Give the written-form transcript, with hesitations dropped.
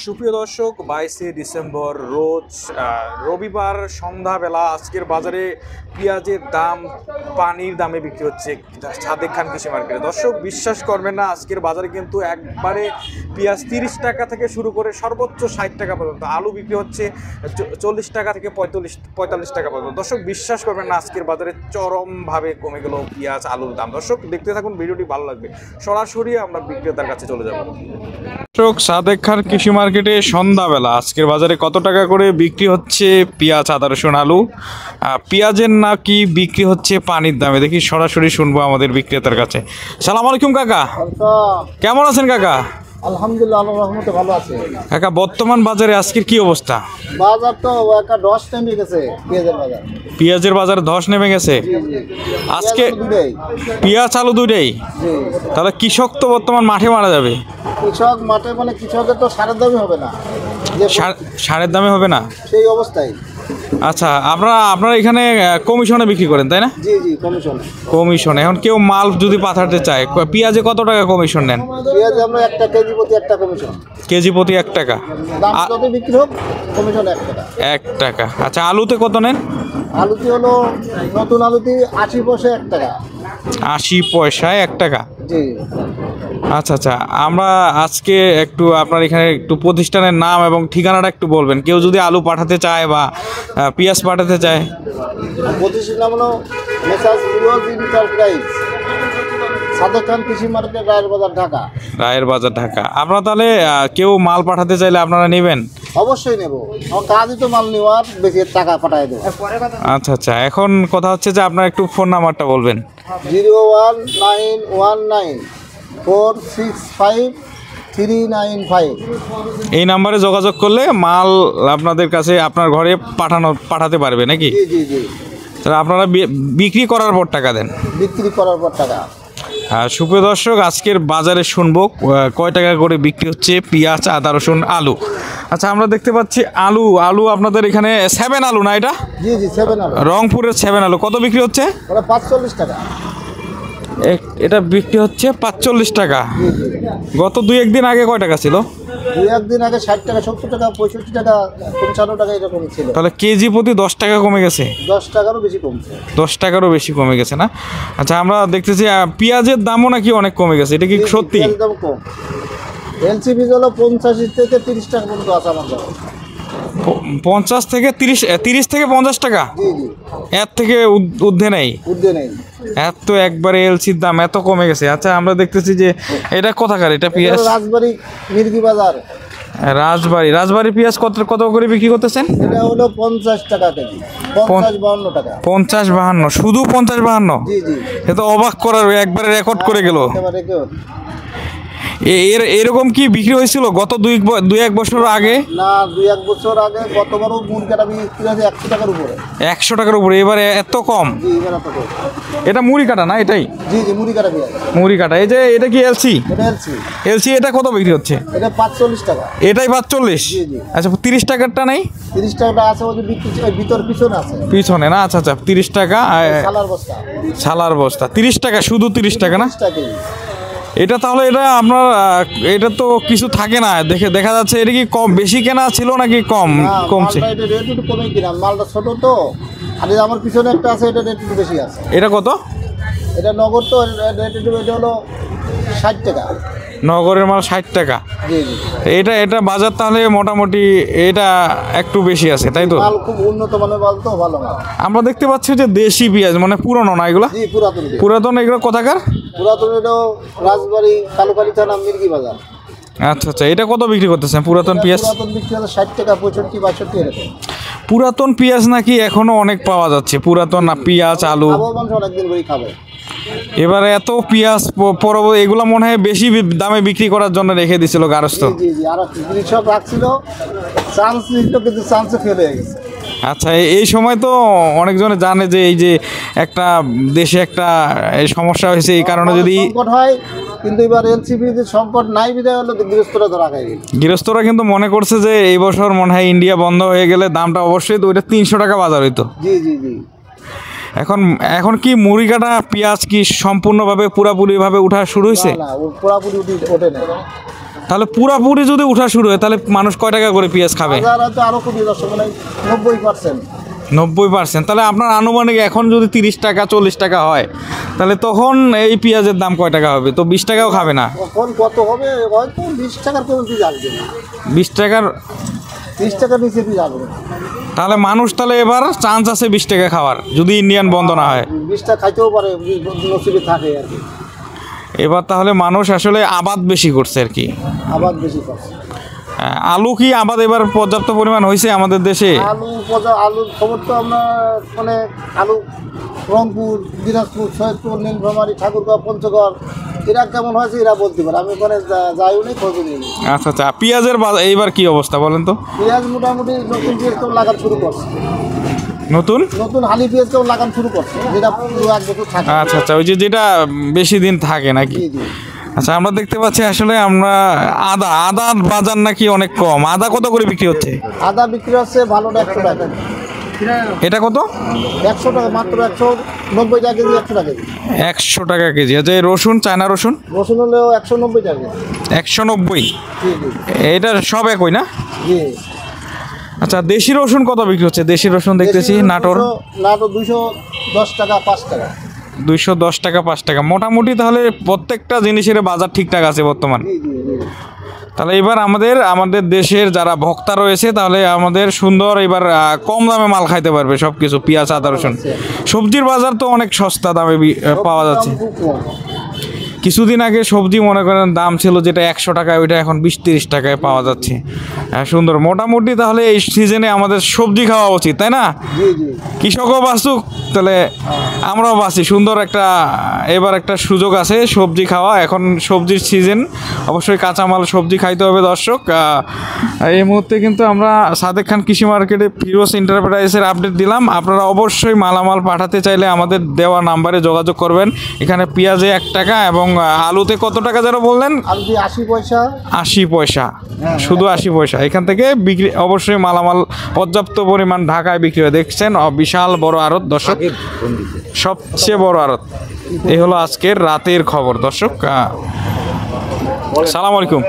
সুপ্রিয় দর্শক, 22 ডিসেম্বর রোজ রবিবার সন্ধ্যাবেলা আজকের বাজারে পেঁয়াজের দাম পানির দামে বিক্রি হচ্ছে সাদেক খান কৃষি মার্কেটে। দর্শক, বিশ্বাস করবেন না, আজকের বাজারে কিন্তু একবারে পেঁয়াজ 30 টাকা থেকে শুরু করে সর্বোচ্চ 60 টাকা পর্যন্ত, আলু বিক্রি হচ্ছে 40 টাকা থেকে 45 টাকা পর্যন্ত। দর্শক, বিশ্বাস করবেন না, আজকের বাজারে চরমভাবে কমে গেল পেঁয়াজ আলুর দাম। দর্শক, দেখতে থাকুন, ভিডিওটি ভালো লাগবে। সরাসরি আমরা বিক্রেতার কাছে চলে যাব। দর্শক, সাদেক খান কৃষি মার্কেটে সন্ধ্যাবেলা আজকের বাজারে কত টাকা করে বিক্রি হচ্ছে পেঁয়াজ, আদা, রসুন, আলু। পেঁয়াজের নাকি বিক্রি হচ্ছে পানির দামে। দেখি, সরাসরি শুনবো আমাদের বিক্রেতার কাছে। সালাম আলাইকুম কাকা, কেমন আছেন কাকা? আলহামদুলিল্লাহ, আল্লাহর রহমতে ভালো আছে কাকা। বর্তমান বাজারে আজকের কি অবস্থা? বাজার তো একটা ধস নেমে গেছে, পেঁয়াজের বাজারে ধস নেমে গেছে আজকে। পেঁয়াজ আলু দুইটাই? তাহলে কৃষক তো বর্তমান মাঠে মারা যাবে। কৃষক মাঠে মানে কৃষকের তো সারের দামই হবে না, সারের দামে হবে না সেই অবস্থায়। আচ্ছা, আপনারা এখানে কমিশনে বিক্রি করেন তাই না? জি জি, কমিশনে। এখন কেউ মাল যদি পাঠাতে চায়, পেঁয়াজে কত টাকা কমিশন নেন? পেঁয়াজে আমরা একটা কেজি প্রতি একটা কমিশন। কেজি প্রতি 1 টাকা? দাম যত বিক্রি হোক কমিশন 1 টাকা। 1 টাকা। আচ্ছা, আলুতে কত নেন? আলুতে হলো নতুন আলুতে 80 পয়সা 1 টাকা। 80 পয়সায় 1 টাকা? জি। আচ্ছা আচ্ছা, আমরা আজকে একটু আপনার এখানে একটু প্রতিষ্ঠানের নাম এবং ঠিকানাটা একটু বলবেন, কেউ যদি আলু পাঠাতে চায় বা পেঁয়াজ পাঠাতে চায়। প্রতিষ্ঠান নাম হলো মেসার্স ফিরোজ এন্টারপ্রাইজ, সাদেক খান কৃষি মার্কেট, রায়ের বাজার, ঢাকা। রায়ের বাজার, ঢাকা। আপনারা তাহলে কেউ মাল পাঠাতে চাইলে আপনারা নেবেন? অবশ্যই নেব, আমার কাজই তো মাল নেওয়ার, বেশি টাকা পাঠাই দেবো। আচ্ছা আচ্ছা, এখন কথা হচ্ছে যে আপনার একটু ফোন নাম্বারটা বলবেন। 01919465395। এই নাম্বারে যোগাযোগ করলে মাল আপনাদের কাছে আপনার ঘরে পাঠাতে পারবে নাকি? জি জি জি। তাহলে আপনারা বিক্রি করার পর টাকা দেন? বিক্রি করার পর টাকা। সুপ্রিয় দর্শক, আজকের বাজারে শুনবো কয় টাকা করে বিক্রি হচ্ছে পেঁয়াজ, আদা, রসুন, আলু। আচ্ছা, আমরা দেখতে পাচ্ছি আলু আপনাদের এখানে 7 আলু না এটা? জি জি, 7 আলু, রংপুরের 7 আলু কত বিক্রি হচ্ছে? 45 টাকা। এটা বিক্রি হচ্ছে 45 টাকা। গত 2-1 দিন আগে কয় টাকা ছিল? 2-1 দিন আগে 60 টাকা, 70 টাকা, 65 টাকা, 55 টাকা এরকম ছিল। তাহলে কেজি প্রতি 10 টাকা কমে গেছে? 10 টাকারও বেশি কমছে। 10 টাকারও বেশি কমে গেছে না? আচ্ছা, আমরা দেখতেছি পেঁয়াজের দামও নাকি অনেক কমে গেছে, এটা কি সত্যি? একদম কম। এলসিবি হলো 85 থেকে 30 টাকা পর্যন্ত আছে আমার কাছে। 50 থেকে 30 থেকে 50 টাকা? জি জি, এর থেকে ঊর্ধ্বে নেই? ঊর্ধ্বে নেই। এত একবারে এলসির দাম এত কমে গেছে। আচ্ছা, আমরা দেখতেছি যে এটা কোথাকার? এটা পেঁয়াজ রাজবাড়ি মির্গি বাজার। রাজবাড়ি পেঁয়াজ কত করে বিক্রি করতেছেন? এটা হলো 50 টাকা কেজি, 50-52 টাকা। 50-52? শুধু 50-52? জি জি। এ তো অবাক করার, একবারে রেকর্ড করে গেল। এরকম কি বিক্রি হয়েছিল গত 2-1 বছর আগে? না, 2-1 বছর আগে গতবারও মুরগিটা বিক্রি হয়েছে 100 টাকার উপরে। 100 টাকার উপরে? এবারে এত কম? জি, এবার এত কম। এটা মুড়ি কাটা না? এটাই জি জি, মুড়ি কাটা পেঁয়াজ। মুড়ি কাটা। এই যে এটা কি এলসি? এটা এলসি। এলসি এটা কত বিক্রি হচ্ছে? এটা 45 টাকা। এটাই 45? জি জি। আচ্ছা, 30 টাকারটা নাই? 30 টাকাটা আছে, ওই যে বিক্রি পিছনে আছে। পিছনে না? আচ্ছা আচ্ছা, 30 টাকা। ছালার বস্তা 30 টাকা, শুধু 30 টাকা না? এটা তাহলে এটা আপনার এটা তো কিছু থাকে না, দেখা যাচ্ছে। এটা কি কম বেশি কেনা ছিল নাকি কমছে? এটা রেট একটু কমে কিনা, মালটা ছোট তো। আর আমার পিছনে একটা আছে, এটা রেট একটু বেশি আছে। এটা কত? এটা নগদ তো, রেট একটু, এটা হলো 60 টাকা। নগরের মাল 60 টাকা? জি জি। এটা বাজার তাহলে মোটামুটি এটা একটু বেশি আছে, তাই তো? মাল খুব উন্নত মানের মাল তো, ভালো মাল। আমরা দেখতে পাচ্ছি যে দেশি পেঁয়াজ, মানে পুরনো না এগুলো? জি, পুরাতন। পুরাতন। এগুলো কোথাকার? পুরাতন এটা রাজবাড়ি, কালুকালী থানা, মির্গি বাজার। আচ্ছা আচ্ছা, এটা কত বিক্রি করতেছেন পুরাতন পেঁয়াজ? পুরাতন বিক্রি হলো 60 টাকা, 65-62 এরকম। পুরাতন পেঁয়াজ নাকি এখনো অনেক পাওয়া যাচ্ছে? পুরাতন পেঁয়াজ, আলু মানুষ অনেকদিন করে খাবে। এবারে এত পেঁয়াজ এগুলো মনে হয় বেশি দামে বিক্রি করার জন্য রেখে দিছিল গারস্থ। জি জি, আর কৃষক রাখছিল, চান্স নিত, কিন্তু চান্সে ফেল হয়ে গেছে। আচ্ছা, এই সময় তো অনেকজনে জানে যে এই যে একটা দেশে একটা সমস্যা হয়েছে, এই কারণে যদি সংকট হয়। কিন্তু এবার এলসিবি সংকট নাই, বিদায় হলো গৃহস্থরা ধরা খাই। গৃহস্থরা কিন্তু মনে করছে যে এই বছর মনে হয় ইন্ডিয়া বন্ধ হয়ে গেলে দামটা অবশ্যই 300 টাকা বাজার হইতো। জি জি জি। এখন কি মুড়ি কাটা পেঁয়াজ কি সম্পূর্ণভাবে পুরাপুরিভাবে উঠা শুরু হয়েছে? না, পুরাপুরি ওঠে না। তাহলে পুরাপুরি যদি উঠা শুরু হয় তাহলে মানুষ কয় টাকা করে পেঁয়াজ খাবে? বাজার হয়তো আরো কমে যাচ্ছে, মানে 90%। 90%। তাহলে আপনার আনুমানিক এখন যদি 30 টাকা 40 টাকা হয় তাহলে তখন এই পেঁয়াজের দাম কয় টাকা হবে? তো 20 টাকাও খাবে না। কখন কত হবে হয়তো 20 টাকার কমে দিয়ে আসবে না, 20 টাকার 30 টাকার নিচে দিয়ে আসবে না। তাহলে মানুষ তাহলে এবার চান্স আছে 20 টাকা খাওয়ার, যদি ইন্ডিয়ান বন্ধ না হয়। 20 টাকা খাইতেও পারে, নসিবে থাকে আর কি। এবার তাহলে মানুষ আসলে আবাদ বেশি করছে আর কি। আবাদ বেশি করছে। আলু কি আবাদ এবার পর্যাপ্ত পরিমাণ হয়েছে আমাদের দেশে? আলুর খবর তো আমরা মানে আলু রংপুর, দিনাজপুর, সৈয়দপুর, নীলফামারী, ঠাকুরগাঁও, পঞ্চগড় এরা কেমন হয়েছে এরা বলতে পারে, আমি ওখানে যাইও নি, খোঁজও নিই। আচ্ছা আচ্ছা, পেঁয়াজের এইবার কি অবস্থা বলেন তো? পেঁয়াজ মোটামুটি নতুন পেঁয়াজ কেউ লাগান শুরু করছে, নতুন হালি পেঁয়াজ কেউ লাগান শুরু করছে, যেটা পুরো 1 বছর থাকে। আচ্ছা আচ্ছা, ওই যেটা বেশি দিন থাকে নাকি? জি জি। আচ্ছা, আমরা দেখতে পাচ্ছি আসলে আমরা আদার বাজার নাকি অনেক কম। আদা কত করে বিক্রি হচ্ছে? আদা বিক্রি হচ্ছে ভালোটা 100 টাকা। এটা কত? 100 টাকা, মাত্র 190 টাকা কেজি, 100 টাকা কেজি। 100 টাকা কেজি। আচ্ছা, এই রসুন, চায়না রসুন? রসুন হলেও 190 টাকা। 190? জি জি এটা সব একই না? জি। আচ্ছা, দেশি রসুন কত বিক্রি হচ্ছে? দেশি রসুন দেখতেছি নাটোর 210 টাকা, 5 টাকা। 210 টাকা 5 টাকা। মোটামুটি তাহলে প্রত্যেকটা জিনিসের বাজার ঠিকঠাক আছে বর্তমান। জি জি জি। তাহলে এবার আমাদের দেশের যারা ভোক্তা রয়েছে তাহলে আমাদের সুন্দর এবার কম দামে মাল খাইতে পারবে সব কিছু, পেঁয়াজ, আদা, রসুন। সবজির বাজার তো অনেক সস্তা দামে পাওয়া যাচ্ছে। খুব কম। কিছুদিন আগে সবজি মনে করেন দাম ছিল যেটা 100 টাকায়, ওইটা এখন 20-30 টাকায় পাওয়া যাচ্ছে। সুন্দর। মোটামুটি তাহলে এই সিজনে আমাদের সবজি খাওয়া উচিত, তাই না? জি জি। কৃষকও বাঁচুক, তাহলে আমরাও বাঁচি। সুন্দর এবার একটা সুযোগ আছে সবজি খাওয়া। এখন সবজির সিজন, অবশ্যই কাঁচামাল সবজি খাইতে হবে দর্শক। এই মুহূর্তে কিন্তু আমরা সাদেক খান কৃষি মার্কেটে ফিরোজ এন্টারপ্রাইজের আপডেট দিলাম। আপনারা অবশ্যই মালামাল পাঠাতে চাইলে আমাদের দেওয়া নাম্বারে যোগাযোগ করবেন। এখানে পেঁয়াজে 1 টাকা এবং আলুতে কত টাকা যেন বললেন? আলু 80 পয়সা। 80 পয়সা, শুধু 80 পয়সা। এখান থেকে বিক্রি অবশ্যই মালামাল পর্যাপ্ত পরিমাণ ঢাকায় বিক্রি হয়। দেখছেন বিশাল বড় আড়ত দর্শক, সবচেয়ে বড় আড়ত। এই হলো আজকের রাতের খবর দর্শক। সালাম আলাইকুম।